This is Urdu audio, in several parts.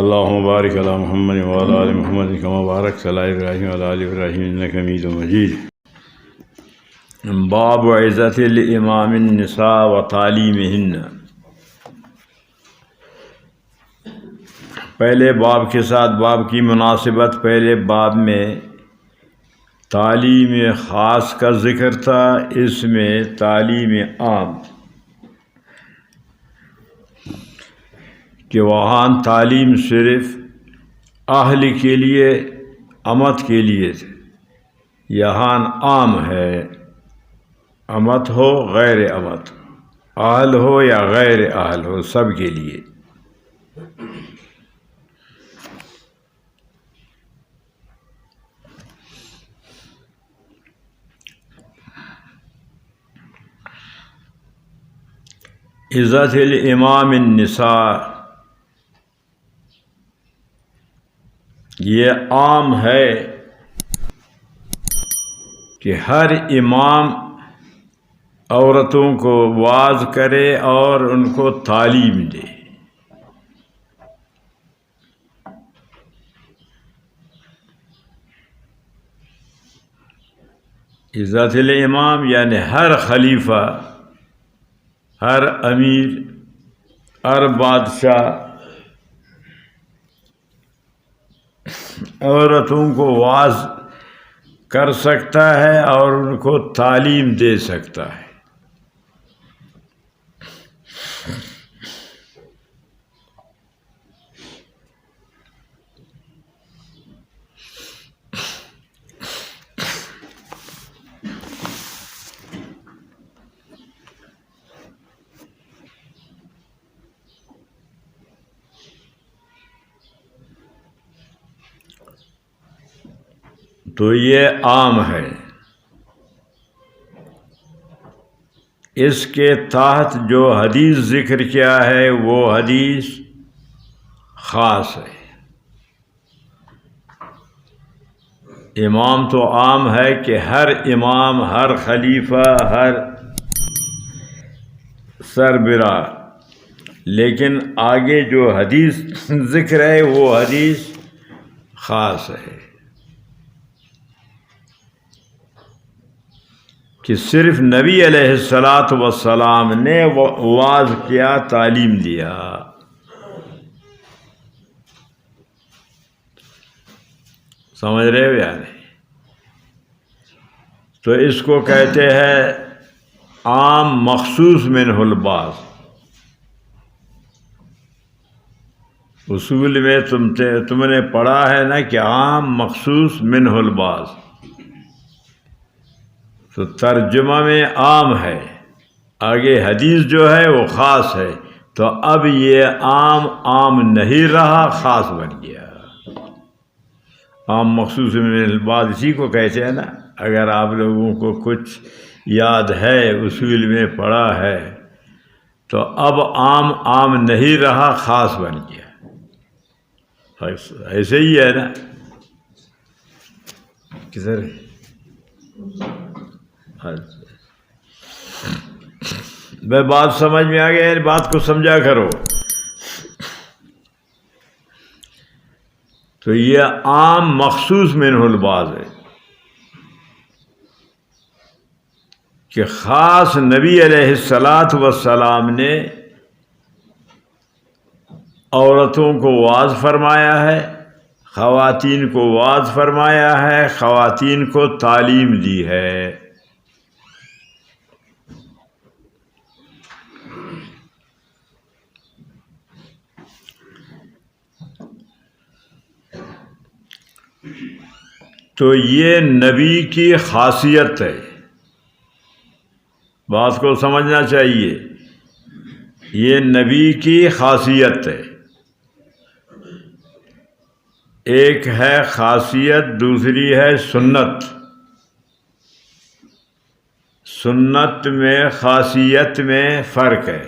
اللهم بارك على محمد وعلى آل محمد كما باركت على إبراهيم وعلى آل إبراهيم إنك حميد مجيد. باب عزت الامام النساء و تعلیمہن. پہلے باب کے ساتھ باب کی مناسبت. پہلے باب میں تعلیم خاص کا ذکر تھا، اس میں تعلیم عام، کہ وہاں تعلیم صرف اہل کے لیے، امت کے لیے تھے. یہاں عام ہے، امت ہو غیر امت، اہل ہو یا غیر اہل ہو، سب کے لیے. عزت الامام النساء یہ عام ہے کہ ہر امام عورتوں کو واعظ کرے اور ان کو تعلیم دے. عزت الامام یعنی ہر خلیفہ، ہر امیر، ہر بادشاہ عورتوں کو واعظ کر سکتا ہے اور ان کو تعلیم دے سکتا ہے. تو یہ عام ہے. اس کے تحت جو حدیث ذکر کیا ہے وہ حدیث خاص ہے. امام تو عام ہے کہ ہر امام، ہر خلیفہ، ہر سربراہ، لیکن آگے جو حدیث ذکر ہے وہ حدیث خاص ہے کہ صرف نبی علیہ الصلاۃ والسلام نے واعظ کیا، تعلیم دیا. سمجھ رہے ہو یا نہیں؟ تو اس کو کہتے ہیں عام مخصوص منہ البعض. اصول میں تم نے پڑھا ہے نا کہ عام مخصوص منہ البعض. تو ترجمہ میں عام ہے، آگے حدیث جو ہے وہ خاص ہے. تو اب یہ عام نہیں رہا، خاص بن گیا. عام مخصوص من البعض اسی کو کہتے ہیں نا. اگر آپ لوگوں کو کچھ یاد ہے، اصول میں پڑھا ہے، تو اب عام نہیں رہا، خاص بن گیا. ایسے ہی ہے نا. کدھر میں بات سمجھ میں آ گیا؟ بات کو سمجھا کرو. تو یہ عام مخصوص منہ البعض ہے کہ خاص نبی علیہ الصلاۃ والسلام نے عورتوں کو واعظ فرمایا ہے، خواتین کو واعظ فرمایا ہے، خواتین کو تعلیم دی ہے. تو یہ نبی کی خاصیت ہے. بات کو سمجھنا چاہیے، یہ نبی کی خاصیت ہے. ایک ہے خاصیت، دوسری ہے سنت. سنت میں خاصیت میں فرق ہے.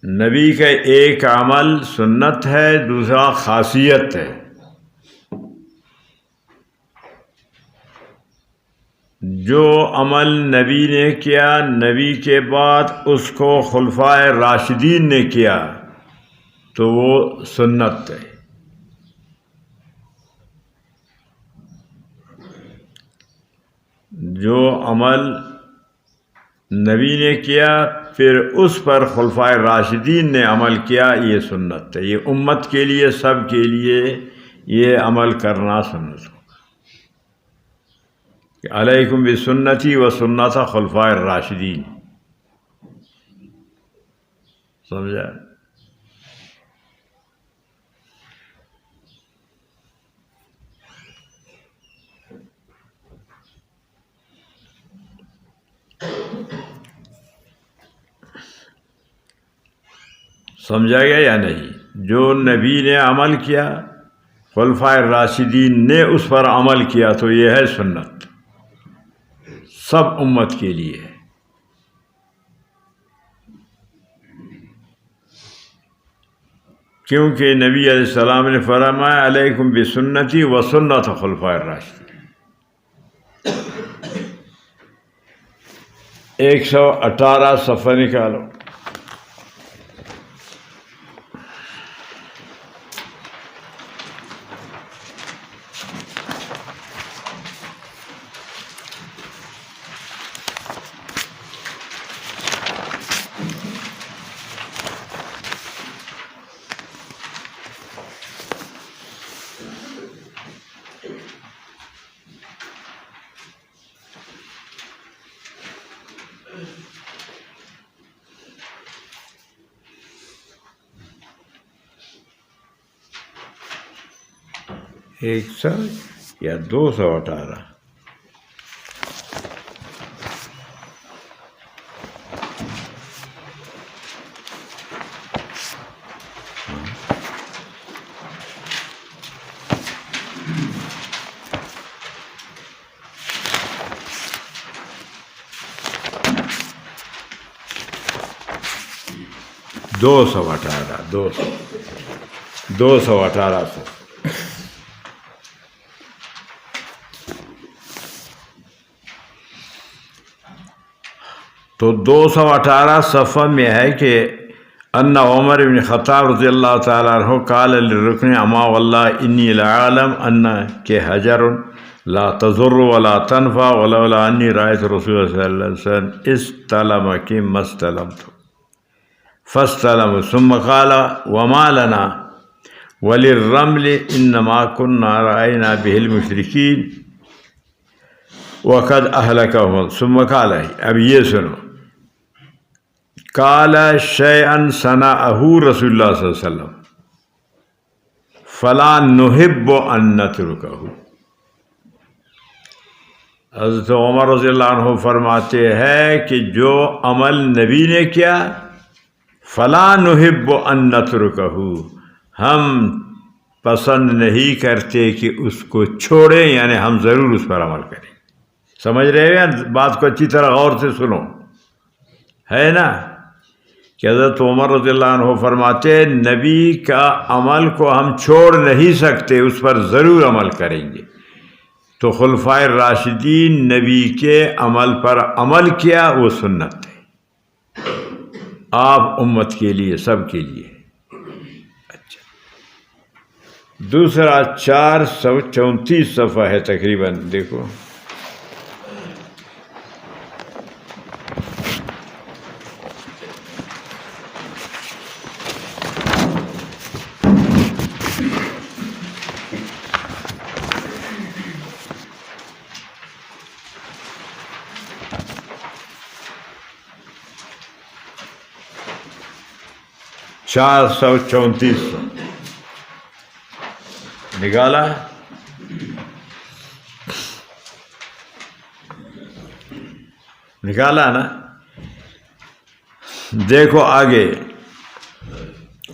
نبی کا ایک عمل سنت ہے، دوسرا خاصیت ہے. جو عمل نبی نے کیا نبی کے بعد اس کو خلفائے راشدین نے کیا تو وہ سنت ہے. جو عمل نبی نے کیا پھر اس پر خلفائے راشدین نے عمل کیا یہ سنت ہے. یہ امت کے لیے سب کے لیے یہ عمل کرنا سنت ہوگا کہ علیکم بسنتی و سنت خلفائے الراشدین. سمجھا؟ سمجھا گیا یا نہیں؟ جو نبی نے عمل کیا خلفائے راشدین نے اس پر عمل کیا تو یہ ہے سنت، سب امت کے لیے ہے. کیونکہ نبی علیہ السلام نے فرمایا علیکم بسنتی و سنت خلفائے الراشدین. 118 صفحہ نکالو. ایک سو یا 218 218 سے تو 218 صفحہ میں ہے کہ ان عمر بن خطاب رضی اللہ تعالیٰ عنہ قال للرکن اما واللہ انی لعالم ان کہ حجر لا تضر ولا تنفع ولولا انی رأیت رسول اللہ صلی اللہ علیہ وسلم استلم کی مستلمت فاستلم ثم قال وما لنا وللرمل انما كنا رأينا به المشركين وقد اهلكهم ثم قال اب یہ سنو قال شيئا صنعه رسول اللہ صلی اللہ علیہ وسلم فلا نحب ان نتركه. حضرت عمر رضی اللہ عنہ فرماتے ہیں کہ جو عمل نبی نے کیا فلا نحب ان نتركه ہم پسند نہیں کرتے کہ اس کو چھوڑیں، یعنی ہم ضرور اس پر عمل کریں. سمجھ رہے ہیں؟ بات کو اچھی طرح غور سے سنو، ہے نا کہ حضرت عمر رضی اللہ عنہ فرماتے نبی کا عمل کو ہم چھوڑ نہیں سکتے، اس پر ضرور عمل کریں گے. تو خلفائے راشدین نبی کے عمل پر عمل کیا وہ سنت ہے، آپ امت کے لیے سب کے لیے. اچھا دوسرا 434 صفحہ ہے تقریباً، دیکھو. چار سو 34 نکالا. نکالا نا؟ دیکھو آگے.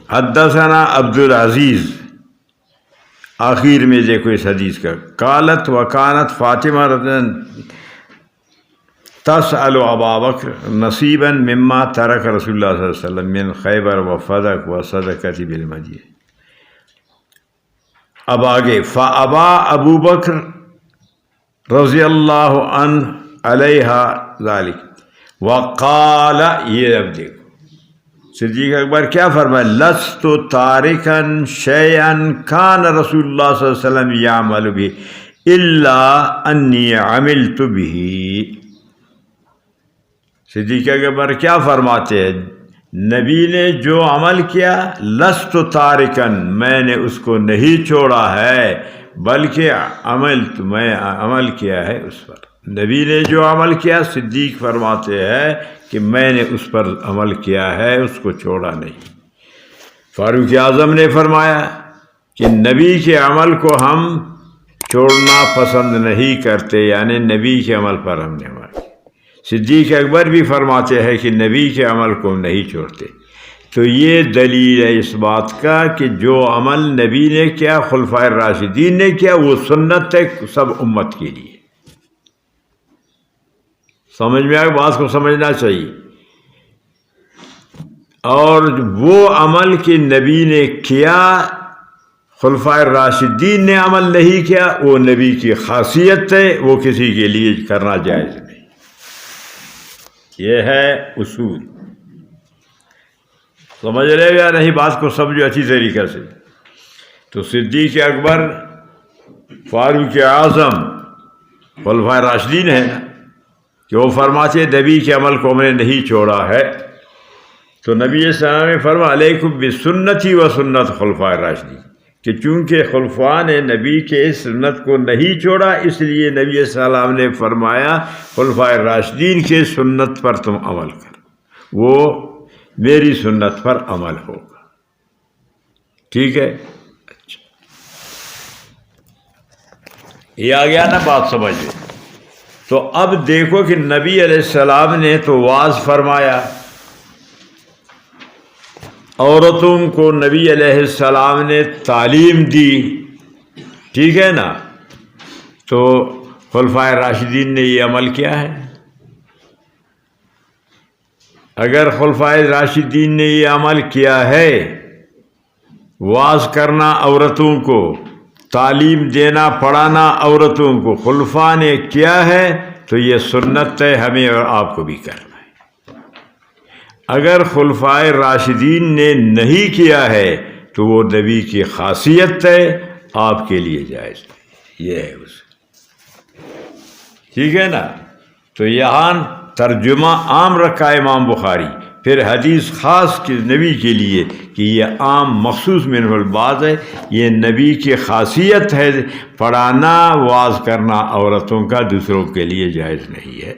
حدثنا عبد العزیز، آخر میں دیکھو اس حدیث کا. قالت وکانت فاطمہ تسأل ابا بکر نصیبا مما ترک رسول اللہ صلی اللہ علیہ وسلم من خیبر و فدق و صدقۃ بالمدینہ. اب آگے فابا ابو بکر رضی اللہ عنہ علیہا ذالک وقال، یہ اب دیکھو صدیق اکبر کیا فرمائے، لست تارکا شیئا کان رسول اللہ صلی اللہ علیہ وسلم یعمل بہ الا انی عملت بہ۔ صدیق اکبر کیا فرماتے ہیں، نبی نے جو عمل کیا، لست تارکا، میں نے اس کو نہیں چھوڑا ہے، بلکہ میں عمل کیا ہے اس پر۔ نبی نے جو عمل کیا، صدیق فرماتے ہیں کہ میں نے اس پر عمل کیا ہے، اس کو چھوڑا نہیں۔ فاروق اعظم نے فرمایا کہ نبی کے عمل کو ہم چھوڑنا پسند نہیں کرتے، یعنی نبی کے عمل پر ہم نے عمل کیا۔ صدیق اکبر بھی فرماتے ہیں کہ نبی کے عمل کو نہیں چھوڑتے۔ تو یہ دلیل ہے اس بات کا کہ جو عمل نبی نے کیا، خلفائے راشدین نے کیا، وہ سنت ہے سب امت کے لیے۔ سمجھ میں آئے، بات کو سمجھنا چاہیے۔ اور وہ عمل کہ نبی نے کیا، خلفائے راشدین نے عمل نہیں کیا، وہ نبی کی خاصیت ہے، وہ کسی کے لیے کرنا جائز نہیں۔ یہ ہے اصول۔ سمجھ رہے یا نہیں؟ بات کو سمجھو اچھی طریقے سے۔ تو صدیق اکبر، فاروق اعظم خلفائے راشدین ہے نا، کہ وہ فرماتے نبی کے عمل کو ہم نے نہیں چھوڑا ہے۔ تو نبی صلی اللہ علیہ وسلم نے فرمایا علیکم بسنتی و سنت خلفائے راشدین، کہ چونکہ خلفاء نے نبی کے سنت کو نہیں چھوڑا، اس لیے نبی صلی اللہ علیہ وسلم نے فرمایا خلفائے راشدین کے سنت پر تم عمل کرو، وہ میری سنت پر عمل ہوگا۔ ٹھیک ہے، اچھا یہ آ گیا نا، بات سمجھ لیں۔ تو اب دیکھو کہ نبی علیہ السلام نے تو واعظ فرمایا، عورتوں کو نبی علیہ السلام نے تعلیم دی، ٹھیک ہے نا۔ تو خلفائے راشدین نے یہ عمل کیا ہے؟ اگر خلفائے راشدین نے یہ عمل کیا ہے، واعظ کرنا عورتوں کو، تعلیم دینا پڑھانا عورتوں کو، خلفاء نے کیا ہے، تو یہ سنت ہے، ہمیں اور آپ کو بھی کرنا ہے۔ اگر خلفائے راشدین نے نہیں کیا ہے تو وہ نبی کی خاصیت ہے، آپ کے لیے جائز نہیں۔ یہ ہے اس، ٹھیک ہے نا۔ تو یہاں ترجمہ عام رکھا ہے امام بخاری، پھر حدیث خاص کے نبی کے لیے کہ یہ عام مخصوص من البعض ہے، یہ نبی کی خاصیت ہے، پڑھانا واعظ کرنا عورتوں کا دوسروں کے لیے جائز نہیں ہے۔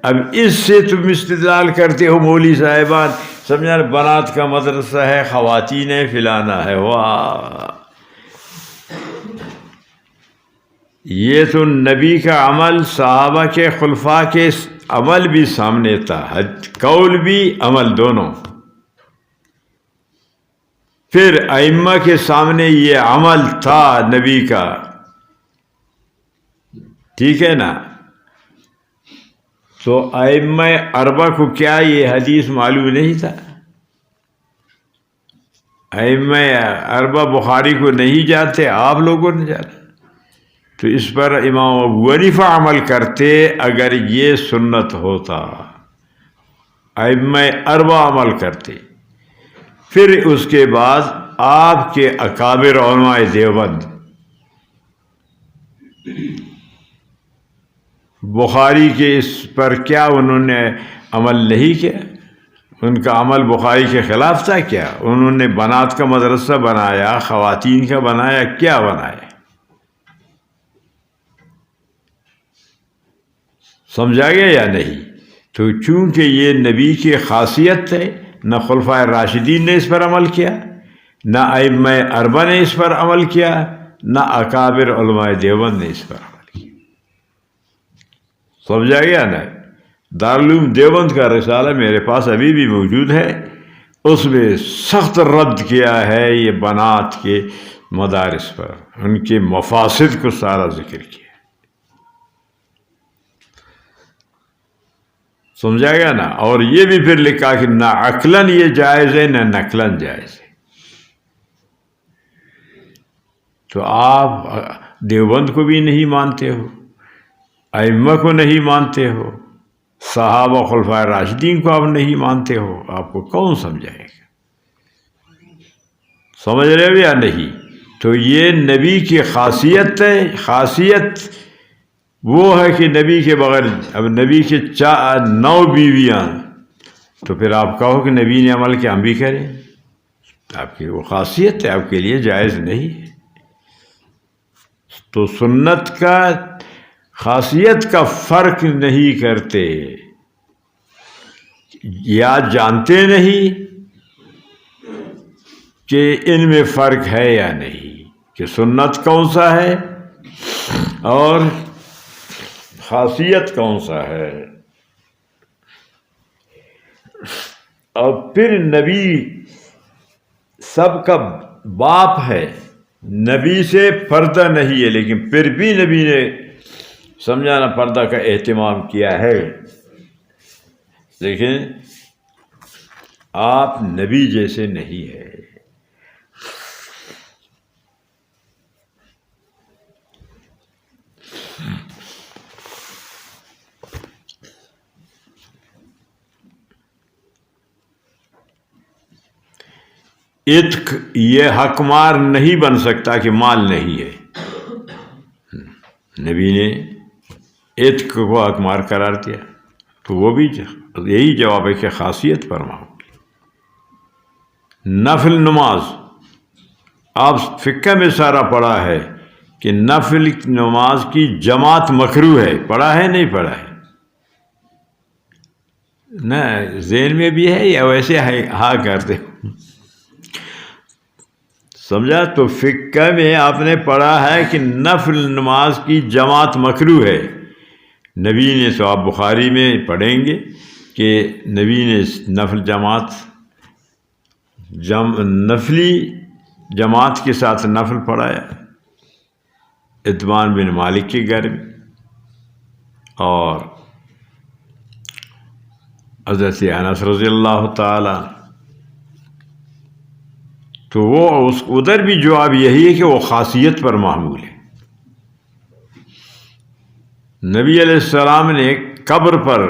اب اس سے تم استدلال کرتے ہو مولوی صاحبان، سمجھا بنات کا مدرسہ ہے، خواتین فلانا ہے، واہ، یہ تو نبی کا عمل، صحابہ کے خلفاء کے عمل بھی سامنے تھا، قول بھی عمل دونوں، پھر ائمہ کے سامنے یہ عمل تھا نبی کا، ٹھیک ہے نا۔ تو ائمہ اربعہ کو کیا یہ حدیث معلوم نہیں تھا؟ ائمہ اربعہ بخاری کو نہیں جانتے، آپ لوگوں نے جانا، تو اس پر امام ابو حنیفہ عمل کرتے اگر یہ سنت ہوتا، ائمہ اربعہ عمل کرتے۔ پھر اس کے بعد آپ کے اکابر علماء دیوبند بخاری کے اس پر کیا انہوں نے عمل نہیں کیا؟ ان کا عمل بخاری کے خلاف تھا کیا؟ انہوں نے بنات کا مدرسہ بنایا، خواتین کا بنایا، کیا بنایا؟ سمجھا گیا یا نہیں؟ تو چونکہ یہ نبی کی خاصیت ہے، نہ خلفائے راشدین نے اس پر عمل کیا، نہ ائمہ اربعہ نے اس پر عمل کیا، نہ اکابر علماء دیوبند نے اس پر عمل کیا۔ سمجھا گیا نا؟ دارالعلوم دیوبند کا رسالہ میرے پاس ابھی بھی موجود ہے، اس میں سخت رد کیا ہے یہ بنات کے مدارس پر، ان کے مفاسد کو سارا ذکر کیا۔ سمجھا گیا نا؟ اور یہ بھی پھر لکھا کہ نہ عقلاً یہ جائز ہے، نہ نقلاً جائز ہے۔ تو آپ دیوبند کو بھی نہیں مانتے ہو، ائمہ کو نہیں مانتے ہو، صحابہ خلفائے راشدین کو آپ نہیں مانتے ہو، آپ کو کون سمجھائے گا؟ سمجھ رہے ہو یا نہیں؟ تو یہ نبی کی خاصیت ہے. خاصیت وہ ہے کہ نبی کے بغیر، اب نبی کے 9 بیویاں، تو پھر آپ کہو کہ نبی نے عمل کیا ہم بھی کریں؟ آپ کی وہ خاصیت ہے، آپ کے لیے جائز نہیں ہے. تو سنت کا خاصیت کا فرق نہیں کرتے، یا جانتے نہیں کہ ان میں فرق ہے یا نہیں، کہ سنت کون سا ہے اور خاصیت کون سا ہے. اور پھر نبی سب کا باپ ہے، نبی سے پردہ نہیں ہے، لیکن پھر بھی نبی نے سمجھانا پردہ کا اہتمام کیا ہے. لیکن آپ نبی جیسے نہیں ہے. عتق یہ حق مار نہیں بن سکتا کہ مال نہیں ہے. نبی نے عتق کو حق مار قرار دیا، تو وہ بھی یہی جواب ہے کہ خاصیت فرماؤ. نفل نماز آپ فقہ میں سارا پڑھا ہے کہ نفل نماز کی جماعت مکروہ ہے، پڑھا ہے نہیں پڑھا ہے؟ نہ ذہن میں بھی ہے یا ویسے ہاں کرتے ہو؟ سمجھا؟ تو فقہ میں آپ نے پڑھا ہے کہ نفل نماز کی جماعت مکروہ ہے. نبی نے، تو آپ بخاری میں پڑھیں گے کہ نبی نے نفل نفلی جماعت کے ساتھ نفل پڑھایا اتبان بن مالک کے گھر میں، اور حضرت انس رضی اللہ تعالی. تو وہ ادھر بھی جواب یہی ہے کہ وہ خاصیت پر معمول ہے. نبی علیہ السلام نے قبر پر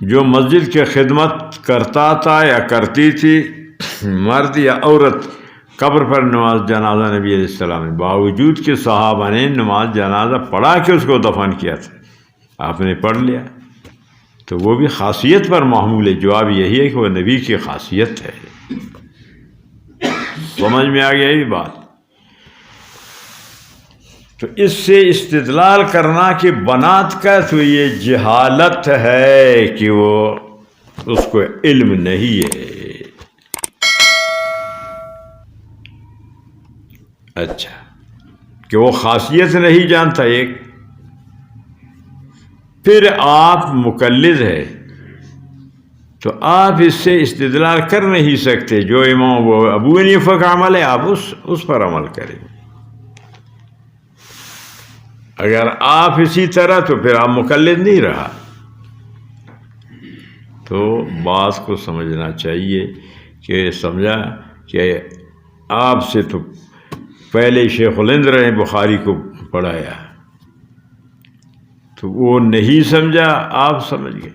جو مسجد کی خدمت کرتا تھا یا کرتی تھی، مرد یا عورت، قبر پر نماز جنازہ نبی علیہ السلام نے، باوجود کہ صحابہ نے نماز جنازہ پڑھا کے اس کو دفن کیا تھا، آپ نے پڑھ لیا. تو وہ بھی خاصیت پر معمول ہے. جواب یہی ہے کہ وہ نبی کی خاصیت ہے. سمجھ میں آ گیا یہ بات؟ تو اس سے استدلال کرنا کہ بنات کا، تو یہ جہالت ہے کہ وہ اس کو علم نہیں ہے. اچھا، کہ وہ خاصیت نہیں جانتا ایک. پھر آپ مقلد ہے تو آپ اس سے استدلال کر نہیں سکتے. جو امام وہ ابو حنیفہ کا عمل ہے آپ اس پر عمل کریں. اگر آپ اسی طرح، تو پھر آپ مقلد نہیں رہا. تو بات کو سمجھنا چاہیے کہ سمجھا کہ آپ سے تو پہلے شیخ الہند رہے، بخاری کو پڑھایا، تو وہ نہیں سمجھا، آپ سمجھ گئے.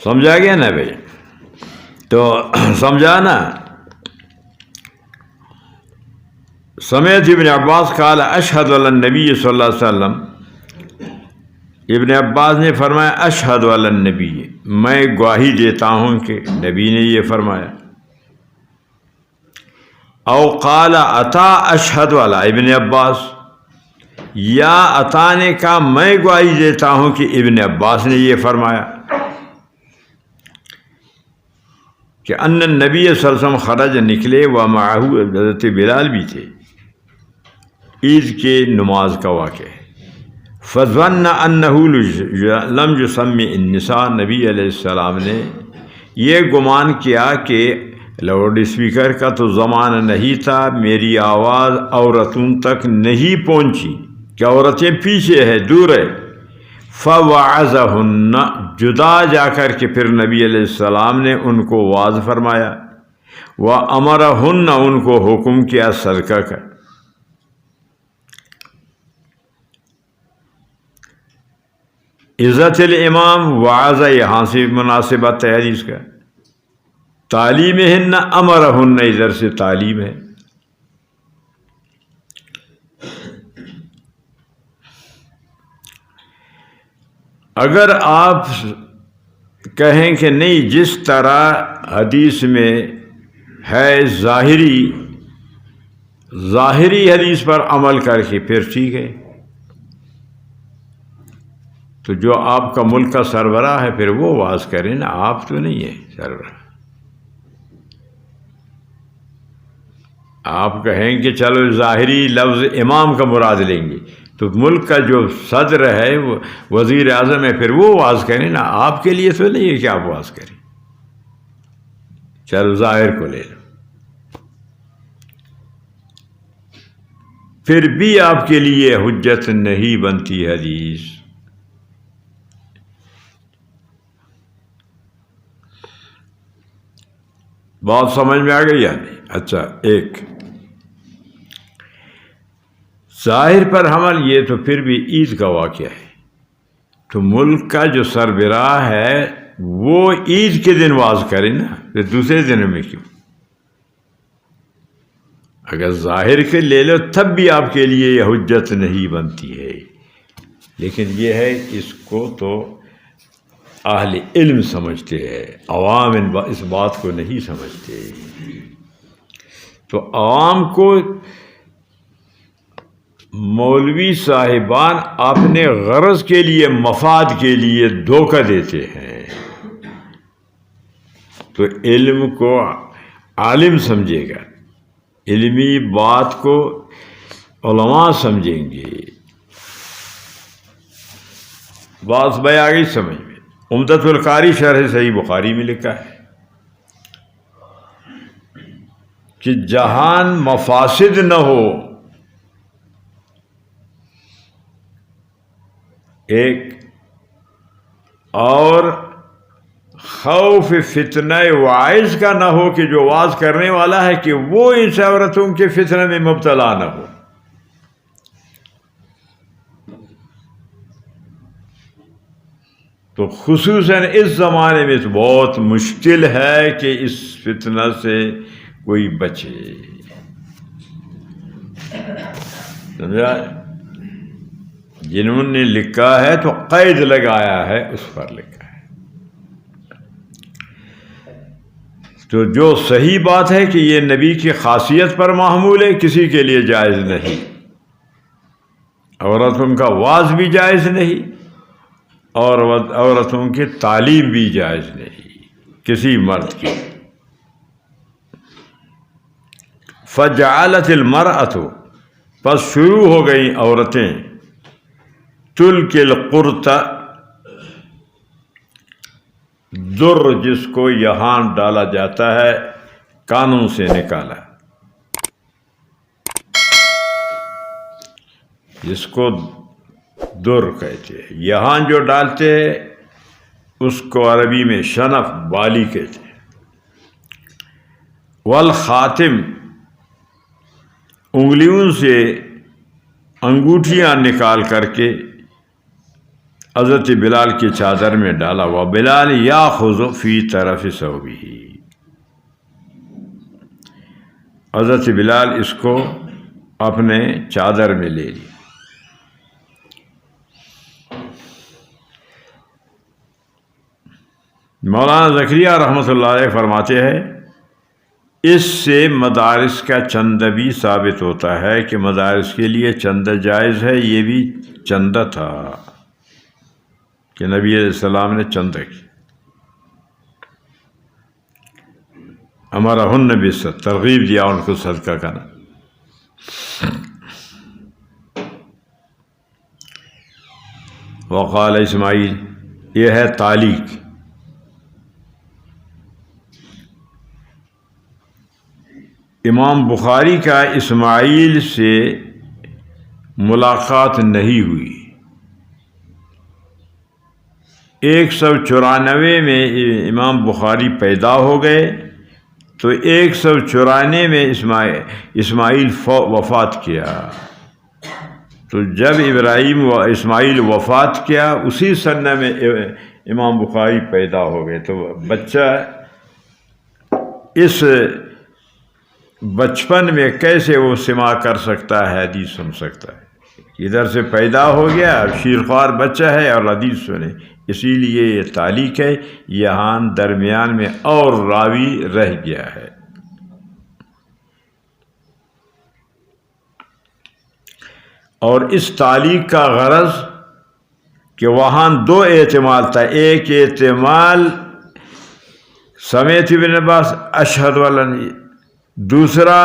سمجھا گیا نا بھائی؟ تو سمجھا نا. سمعت ابن عباس قال اشہد علی النبی صلی اللہ علیہ وسلم. ابن عباس نے فرمایا اشہد علی النبی، میں گواہی دیتا ہوں کہ نبی نے یہ فرمایا. او قال عطا اشہد علی ابن عباس، یا عطا نے کہا میں گواہی دیتا ہوں کہ ابن عباس نے یہ فرمایا کہ ان النبی صلی اللہ علیہ وسلم خرج، نکلے، ومعہ حضرت بلال بھی تھے. عید کے نماز کا واقعہ ہے. فظن انہ لم یسمی النساء، نبی علیہ السلام نے یہ گمان کیا کہ لاؤڈ اسپیکر کا تو زمانہ نہیں تھا، میری آواز عورتوں تک نہیں پہنچی کہ عورتیں پیچھے ہے، دور ہے. فوعظہن، جدا جا کر کے پھر نبی علیہ السلام نے ان کو واعظ فرمایا. وامرہن، ان کو حکم کیا صدقہ کا. عزت الامام وعظ، یہاں سے مناسبت ہے حدیث کا. تعلیم ہن امرہن، ادھر سے تعلیم ہے. اگر آپ کہیں کہ نہیں جس طرح حدیث میں ہے ظاہری حدیث پر عمل کر کے پھر ٹھیک ہے، تو جو آپ کا ملک کا سربراہ ہے پھر وہ واز کرے نا، آپ تو نہیں ہے سربراہ. آپ کہیں کہ چلو ظاہری لفظ امام کا مراد لیں گے، تو ملک کا جو صدر ہے، وہ وزیر اعظم ہے، پھر وہ واز کریں نا. آپ کے لیے تو نہیں ہے کہ آپ واز کریں. چلو ظاہر کو لے لو، پھر بھی آپ کے لیے حجت نہیں بنتی حدیث. بات سمجھ میں آ گئی یا نہیں؟ اچھا، ایک ظاہر پر حمل، یہ تو پھر بھی عید کا واقعہ ہے. تو ملک کا جو سربراہ ہے وہ عید کے دن واز کرے نا، پھر دوسرے دنوں میں کیوں؟ اگر ظاہر کے لے لو تب بھی آپ کے لیے یہ حجت نہیں بنتی ہے. لیکن یہ ہے اس کو تو اہل علم سمجھتے ہیں، عوام اس بات کو نہیں سمجھتے. تو عوام کو مولوی صاحبان اپنے غرض کے لیے، مفاد کے لیے دھوکہ دیتے ہیں. تو علم کو عالم سمجھے گا، علمی بات کو علماء سمجھیں گے. بات بھائی آ گئی سمجھ میں؟ عمدۃ القاری شرح صحیح بخاری میں لکھا ہے کہ جہان مفاسد نہ ہو، ایک اور خوف فتنہ واعظ کا نہ ہو، کہ جو واعظ کرنے والا ہے کہ وہ اس عورتوں کے فتنہ میں مبتلا نہ ہو. تو خصوصاً اس زمانے میں تو بہت مشکل ہے کہ اس فتنہ سے کوئی بچے. سمجھا؟ جنہوں نے لکھا ہے تو قید لگایا ہے، اس پر لکھا ہے. تو جو صحیح بات ہے کہ یہ نبی کی خاصیت پر محمول ہے، کسی کے لیے جائز نہیں. عورتوں کا واز بھی جائز نہیں، اور عورتوں کی تعلیم بھی جائز نہیں کسی مرد کی. فجعلت المرأة، پس شروع ہو گئیں عورتیں، تلقی القرط، در جس کو یہاں ڈالا جاتا ہے، کانوں سے نکالا، جس کو در کہتے ہیں. یہاں جو ڈالتے ہیں اس کو عربی میں شنف، بالی کہتے ہیں. والخاتم، انگلیوں سے انگوٹھیاں نکال کر کے حضرت بلال کی چادر میں ڈالا. وبلال یاخذ فی طرف ثوبہ، حضرت بلال اس کو اپنے چادر میں لے لی. مولانا زکریہ رحمۃ اللہ علیہ فرماتے ہیں اس سے مدارس کا چندہ بھی ثابت ہوتا ہے کہ مدارس کے لیے چندہ جائز ہے. یہ بھی چندہ تھا کہ نبی علیہ السلام نے چندہ کی. امرہن بالصدقہ، ترغیب دیا ان کو صدقہ کرنا. وقال اسماعیل، یہ ہے تعلیق. امام بخاری کا اسماعیل سے ملاقات نہیں ہوئی. 194 میں امام بخاری پیدا ہو گئے، تو 194 میں اسماعیل وفات کیا. تو جب ابراہیم و اسماعیل وفات کیا اسی سنہ میں امام بخاری پیدا ہو گئے، تو بچہ اس بچپن میں کیسے وہ سماع کر سکتا ہے، حدیث سن سکتا ہے؟ ادھر سے پیدا ہو گیا، شیرخوار بچہ ہے اور حدیث سنے، اسی لیے یہ تعلیق ہے، یہاں درمیان میں اور راوی رہ گیا ہے۔ اور اس تعلیق کا غرض کہ وہاں دو احتمال تھا، ایک احتمال سمیت ابن عباس اشہد ولن، دوسرا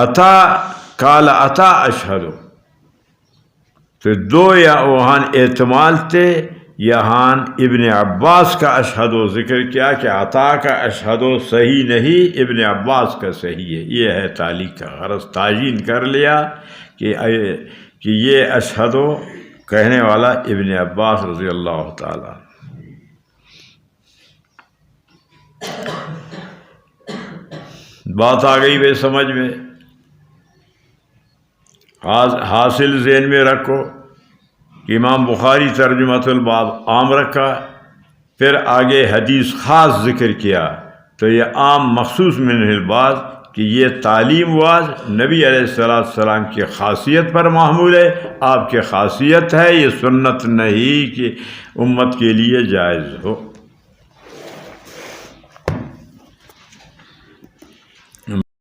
عطا قال عطا اشہد، تو دو یا وہاں احتمال تھے، یہاں ابن عباس کا اشہد و ذکر کیا کہ عطا کا اشہد و صحیح نہیں، ابن عباس کا صحیح ہے۔ یہ ہے تعلیق کا غرض، تعیین کر لیا کہ یہ اشہد و کہنے والا ابن عباس رضی اللہ تعالی۔ بات آ گئی بے سمجھ میں؟ حاصل ذہن میں رکھو کہ امام بخاری ترجمۃ الباب عام رکھا، پھر آگے حدیث خاص ذکر کیا، تو یہ عام مخصوص من البعض کہ یہ تعلیم واز نبی علیہ السلام کی خاصیت پر محمول ہے، آپ کی خاصیت ہے، یہ سنت نہیں کہ امت کے لیے جائز ہو۔